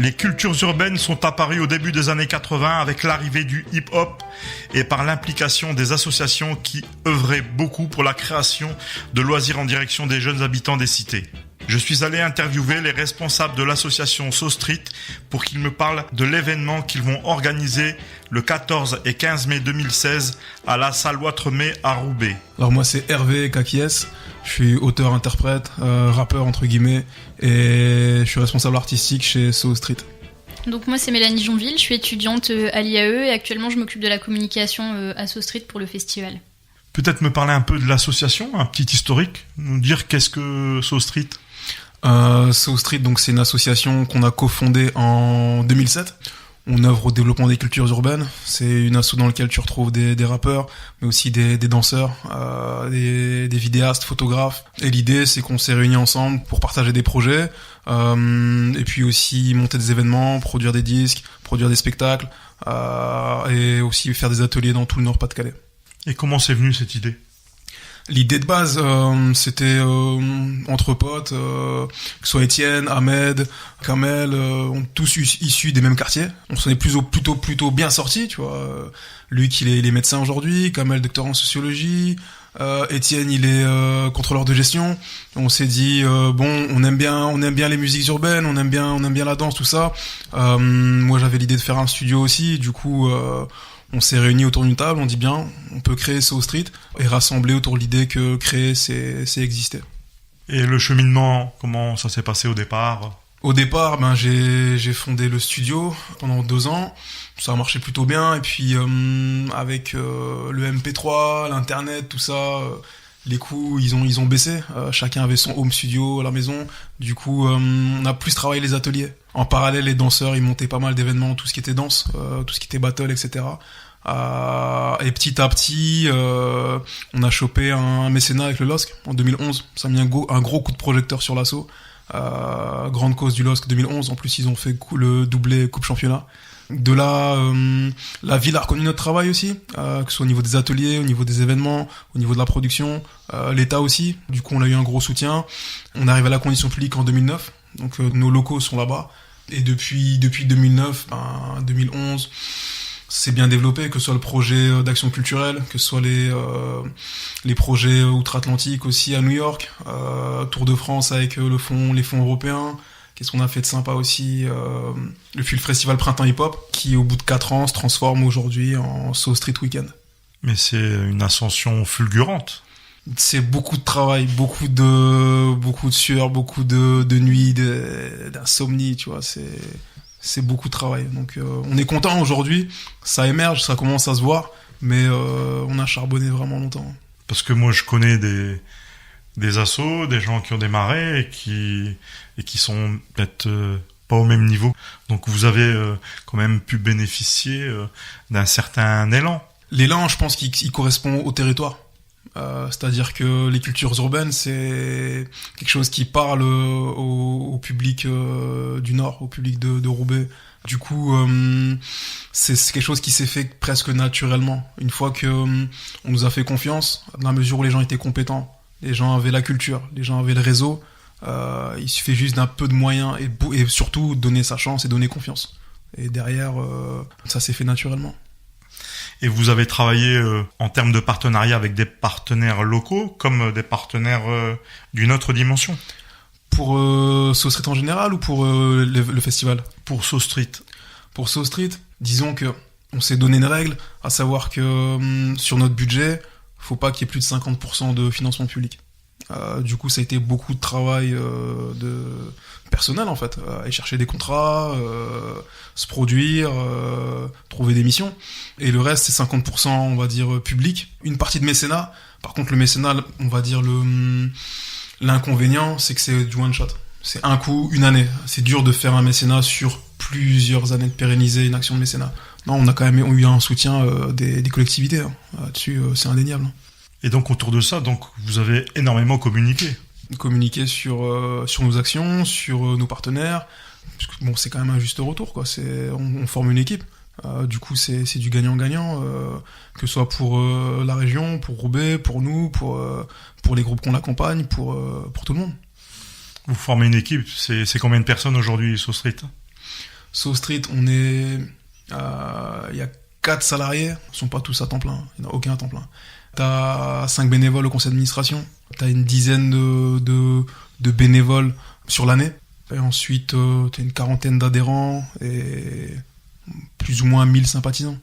Les cultures urbaines sont apparues au début des années 80 avec l'arrivée du hip-hop et par l'implication des associations qui œuvraient beaucoup pour la création de loisirs en direction des jeunes habitants des cités. Je suis allé interviewer les responsables de l'association So Street pour qu'ils me parlent de l'événement qu'ils vont organiser le 14 et 15 mai 2016 à la salle Ouattremé à Roubaix. Alors moi c'est Hervé Kakies, je suis auteur-interprète, rappeur entre guillemets, et je suis responsable artistique chez So Street. Donc moi c'est Mélanie Jonville, je suis étudiante à l'IAE et actuellement je m'occupe de la communication à So Street pour le festival. Peut-être me parler un peu de l'association, un petit historique, nous dire qu'est-ce que So Street ? So Street, donc c'est une association qu'on a cofondée en 2007. On œuvre au développement des cultures urbaines. C'est une asso dans laquelle tu retrouves des rappeurs, mais aussi des danseurs, des vidéastes, photographes. Et l'idée, c'est qu'on s'est réunis ensemble pour partager des projets, et puis aussi monter des événements, produire des disques, produire des spectacles, et aussi faire des ateliers dans tout le Nord-Pas-de-Calais. Et comment c'est venu cette idée ? L'idée de base, c'était entre potes, que ce soit Étienne, Ahmed, Kamel, tous issus des mêmes quartiers. On s'en est plutôt bien sortis, tu vois. Lui, il est médecin aujourd'hui, Kamel, docteur en sociologie, Étienne, il est contrôleur de gestion. On s'est dit bon, on aime bien les musiques urbaines, on aime bien la danse, tout ça. Moi, j'avais l'idée de faire un studio aussi, du coup. On s'est réunis autour d'une table, on dit bien, on peut créer So Street et rassembler autour de l'idée que créer, c'est exister. Et le cheminement, comment ça s'est passé au départ ? Au départ, j'ai fondé le studio pendant 2 ans. Ça a marché plutôt bien. Et puis, avec le MP3, l'internet, tout ça, les coûts, ils ont baissé. Chacun avait son home studio à la maison. Du coup, on a plus travaillé les ateliers. En parallèle, les danseurs, ils montaient pas mal d'événements, tout ce qui était danse, tout ce qui était battle, etc. Et petit à petit, on a chopé un mécénat avec le LOSC en 2011. Ça a mis un gros coup de projecteur sur l'asso. Grande cause du LOSC 2011. En plus, ils ont fait le doublé Coupe Championnat. De là, la ville a reconnu notre travail aussi, que ce soit au niveau des ateliers, au niveau des événements, au niveau de la production, l'État aussi. Du coup, on a eu un gros soutien. On arrive à la condition publique en 2009, donc nos locaux sont là-bas. Et depuis 2009, 2011, c'est bien développé, que ce soit le projet d'action culturelle, que ce soit les projets outre-Atlantique aussi à New York, Tour de France avec les fonds européens. Qu'est-ce qu'on a fait de sympa aussi, le festival Printemps Hip Hop, qui au bout de 4 ans se transforme aujourd'hui en So Street Weekend. Mais c'est une ascension fulgurante. C'est beaucoup de travail, beaucoup de sueur, beaucoup de nuits, d'insomnie, tu vois, c'est beaucoup de travail. Donc on est content aujourd'hui, ça émerge, ça commence à se voir, mais on a charbonné vraiment longtemps. Parce que moi je connais des assos, des gens qui ont démarré et qui sont peut-être pas au même niveau. Donc vous avez quand même pu bénéficier d'un certain élan. L'élan, je pense qu'il correspond au territoire. C'est-à-dire que les cultures urbaines, c'est quelque chose qui parle au public du Nord, au public de Roubaix. Du coup, c'est quelque chose qui s'est fait presque naturellement. Une fois que on nous a fait confiance, dans la mesure où les gens étaient compétents, les gens avaient la culture, les gens avaient le réseau, il suffit juste d'un peu de moyens et surtout donner sa chance et donner confiance. Et derrière, ça s'est fait naturellement. Et vous avez travaillé en termes de partenariat avec des partenaires locaux comme des partenaires d'une autre dimension ? Pour So Street en général ou pour le festival ? Pour So Street. Pour So Street, disons que on s'est donné une règle, à savoir que sur notre budget, faut pas qu'il y ait plus de 50% de financement public. Du coup, ça a été beaucoup de travail de personnel en fait, aller chercher des contrats, se produire, trouver des missions. Et le reste, c'est 50%, on va dire, public. Une partie de mécénat. Par contre, le mécénat, on va dire l'inconvénient, c'est que c'est du one shot. C'est un coup, une année. C'est dur de faire un mécénat sur plusieurs années, de pérenniser une action de mécénat. Non, on a quand même eu un soutien des collectivités. Hein. Là-dessus, c'est indéniable. Et donc autour de ça, donc vous avez énormément communiqué. Communiquer sur nos actions, sur nos partenaires. Parce que, bon, c'est quand même un juste retour, quoi. On forme une équipe. Du coup, c'est du gagnant-gagnant, que ce soit pour la région, pour Roubaix, pour nous, pour les groupes qu'on accompagne, pour tout le monde. Vous formez une équipe. C'est combien de personnes aujourd'hui, So Street ? So Street, il y a 4 salariés, ils sont pas tous à temps plein, il n'y en a aucun à temps plein. T'as 5 bénévoles au conseil d'administration, t'as une dizaine de bénévoles sur l'année, et ensuite t'as une quarantaine d'adhérents et plus ou moins 1000 sympathisants.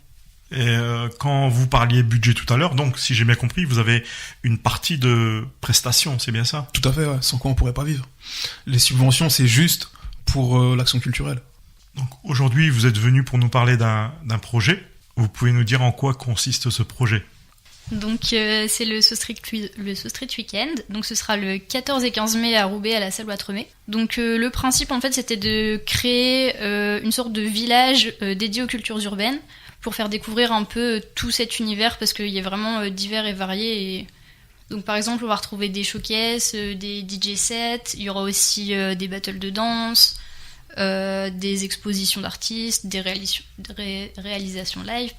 Et quand vous parliez budget tout à l'heure, donc si j'ai bien compris, vous avez une partie de prestations, c'est bien ça? Tout à fait, ouais, sans quoi on pourrait pas vivre. Les subventions, c'est juste pour l'action culturelle. Donc aujourd'hui, vous êtes venu pour nous parler d'un projet. Vous pouvez nous dire en quoi consiste ce projet? Donc c'est le So Street Weekend, donc ce sera le 14 et 15 mai à Roubaix à la salle Ouattremé. Donc le principe en fait c'était de créer une sorte de village dédié aux cultures urbaines pour faire découvrir un peu tout cet univers parce qu'il est vraiment divers et varié. Et... Donc par exemple on va retrouver des showcases, des DJ sets, il y aura aussi des battles de danse, des expositions d'artistes, des réalisations live,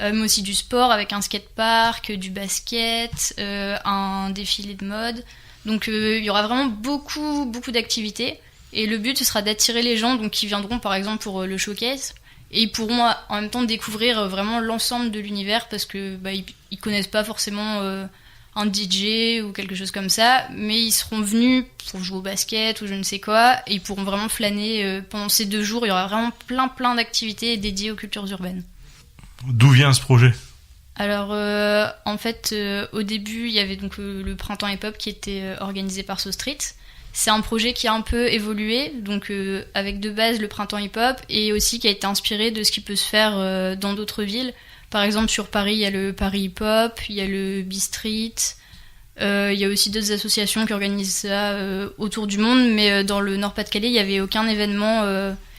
mais aussi du sport avec un skatepark, du basket, un défilé de mode. Donc il y aura vraiment beaucoup d'activités. Et le but ce sera d'attirer les gens donc, qui viendront par exemple pour le showcase. Et ils pourront en même temps découvrir vraiment l'ensemble de l'univers parce que ils connaissent pas forcément un DJ ou quelque chose comme ça, mais ils seront venus pour jouer au basket ou je ne sais quoi, et ils pourront vraiment flâner pendant ces 2 jours. Il y aura vraiment plein d'activités dédiées aux cultures urbaines. D'où vient ce projet? Alors en fait au début il y avait donc le printemps hip-hop qui était organisé par So Street. C'est un projet qui a un peu évolué, donc avec de base le printemps hip-hop et aussi qui a été inspiré de ce qui peut se faire dans d'autres villes. Par exemple sur Paris il y a le Paris hip-hop, il y a le B-Street, il y a aussi d'autres associations qui organisent ça autour du monde, mais dans le Nord-Pas-de-Calais il n'y avait aucun événement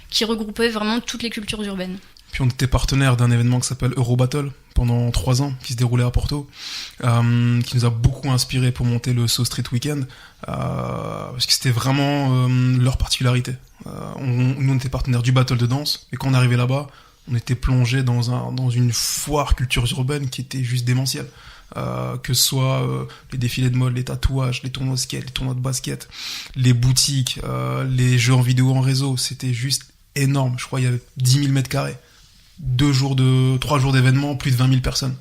qui regroupait vraiment toutes les cultures urbaines. Puis on était partenaire d'un événement qui s'appelle Eurobattle pendant 3 ans, qui se déroulait à Porto, qui nous a beaucoup inspiré pour monter le So Street Weekend, parce que c'était vraiment leur particularité. Nous on était partenaire du battle de danse, et quand on arrivait là-bas, on était plongé dans une foire culture urbaine qui était juste démentielle. Que ce soit les défilés de mode, les tatouages, les tournois de skate, les tournois de basket, les boutiques, les jeux en vidéo en réseau, c'était juste énorme. Je crois qu'il y avait 10 000 mètres carrés. 3 jours d'événements, plus de 20 000 personnes.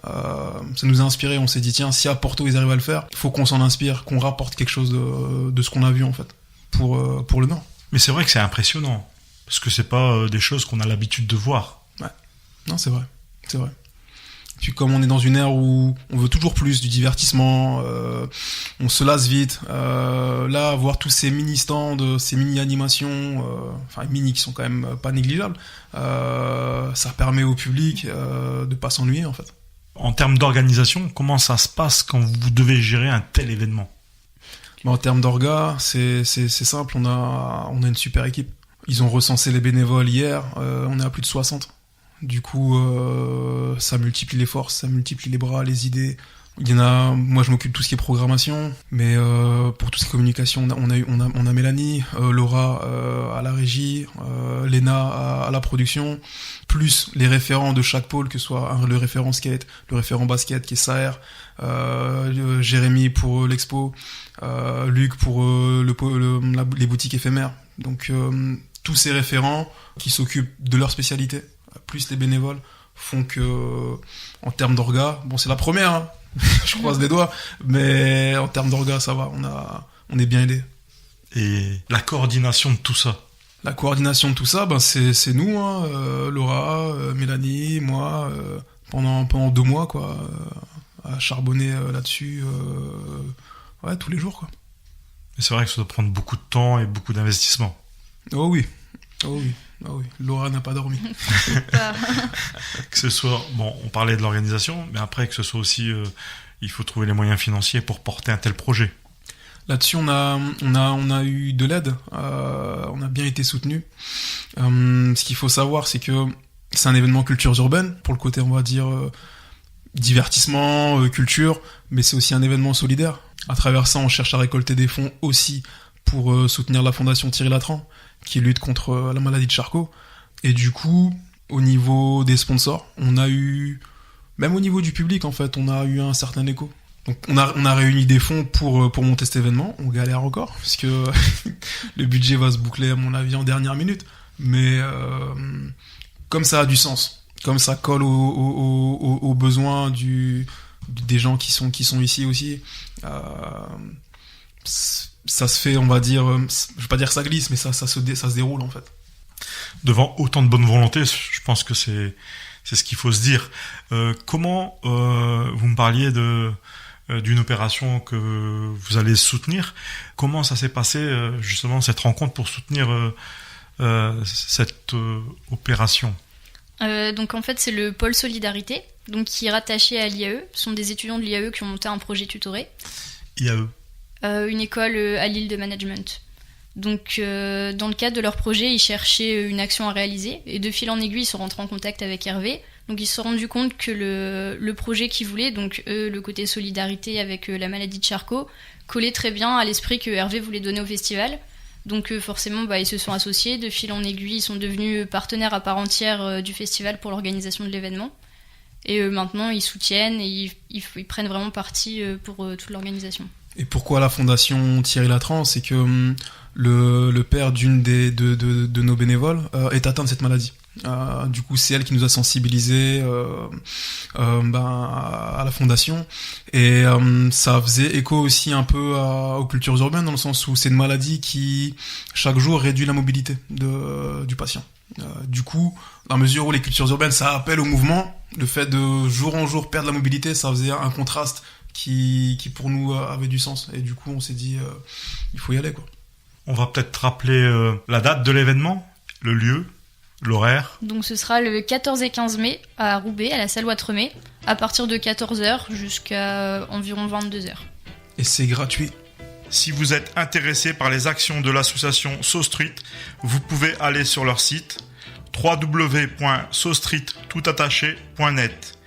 Ça nous a inspiré, on s'est dit tiens, si à Porto ils arrivent à le faire, il faut qu'on s'en inspire, qu'on rapporte quelque chose de ce qu'on a vu en fait, pour le Nord. Mais c'est vrai que c'est impressionnant, parce que c'est pas des choses qu'on a l'habitude de voir. Ouais, non c'est vrai. Puis comme on est dans une ère où on veut toujours plus du divertissement, on se lasse vite. Là, voir tous ces mini-stands, ces mini-animations, enfin mini qui sont quand même pas négligeables, ça permet au public de pas s'ennuyer en fait. En termes d'organisation, comment ça se passe quand vous devez gérer un tel événement? En termes d'orga, c'est simple, on a une super équipe. Ils ont recensé les bénévoles hier, on est à plus de 60. Du coup, ça multiplie les forces, ça multiplie les bras, les idées. Il y en a, moi je m'occupe de tout ce qui est programmation, mais pour tout ce qui est communication, on a Mélanie, Laura à la régie, Léna à la production, plus les référents de chaque pôle, que ce soit le référent skate, le référent basket qui est Saher, Jérémy pour l'expo, Luc pour les boutiques éphémères. Donc tous ces référents qui s'occupent de leur spécialité, plus les bénévoles, font que, en termes d'orga, bon c'est la première, hein, je croise les doigts, mais en termes d'orga ça va, on est bien aidés. Et la coordination de tout ça? La coordination de tout ça, ben c'est nous, hein, Laura, Mélanie, moi, pendant 2 mois quoi, à charbonner là-dessus, ouais, tous les jours quoi. Et c'est vrai que ça doit prendre beaucoup de temps et beaucoup d'investissement. Oh oui. Laura n'a pas dormi. Que ce soit, bon, on parlait de l'organisation, mais après que ce soit aussi, il faut trouver les moyens financiers pour porter un tel projet. Là-dessus, on a eu de l'aide, on a bien été soutenu. Ce qu'il faut savoir, c'est que c'est un événement cultures urbaines, pour le côté, on va dire, divertissement, culture, mais c'est aussi un événement solidaire. À travers ça, on cherche à récolter des fonds aussi pour soutenir la fondation Thierry Latran, qui lutte contre la maladie de Charcot. Et du coup, au niveau des sponsors, on a eu, même au niveau du public en fait, on a eu un certain écho. Donc on a réuni des fonds pour monter cet événement. On galère encore, parce que le budget va se boucler à mon avis en dernière minute. mais comme ça a du sens, comme ça colle aux besoins des gens qui sont ici aussi, ça se fait, on va dire, je vais pas dire que ça glisse, mais ça se déroule en fait. Devant autant de bonne volonté, je pense que c'est ce qu'il faut se dire. Comment vous me parliez d'une opération que vous allez soutenir. Comment ça s'est passé justement cette rencontre pour soutenir cette opération? Donc en fait c'est le pôle Solidarité, donc qui est rattaché à l'IAE. Ce sont des étudiants de l'IAE qui ont monté un projet tutoré. IAE, une école à Lille de management. Donc dans le cadre de leur projet, ils cherchaient une action à réaliser et de fil en aiguille, ils sont rentrés en contact avec Hervé. Donc ils se sont rendus compte que le projet qu'ils voulaient, donc le côté solidarité avec la maladie de Charcot, collait très bien à l'esprit que Hervé voulait donner au festival. Donc forcément, ils se sont associés. De fil en aiguille, ils sont devenus partenaires à part entière du festival pour l'organisation de l'événement. Et maintenant, ils soutiennent et ils prennent vraiment parti pour toute l'organisation. Et pourquoi la fondation Thierry Latran? C'est que le père d'une de nos bénévoles est atteint de cette maladie. Du coup, c'est elle qui nous a sensibilisés à la fondation, et ça faisait écho aussi un peu aux cultures urbaines, dans le sens où c'est une maladie qui chaque jour réduit la mobilité du patient. Du coup, dans la mesure où les cultures urbaines, ça appelle au mouvement, le fait de jour en jour perdre la mobilité, ça faisait un contraste qui pour nous avait du sens, et du coup on s'est dit il faut y aller quoi. On va peut-être rappeler la date de l'événement, le lieu, l'horaire. Donc ce sera le 14 et 15 mai à Roubaix, à la salle Ouatremet, à partir de 14h jusqu'à environ 22h. Et c'est gratuit. Si vous êtes intéressé par les actions de l'association So Street, vous pouvez aller sur leur site www.sostreettoutattaché.net.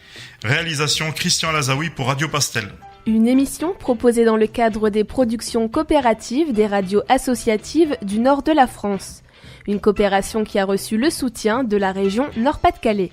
Réalisation Christian Lazaoui pour Radio Pastel. Une émission proposée dans le cadre des productions coopératives des radios associatives du nord de la France. Une coopération qui a reçu le soutien de la région Nord-Pas-de-Calais.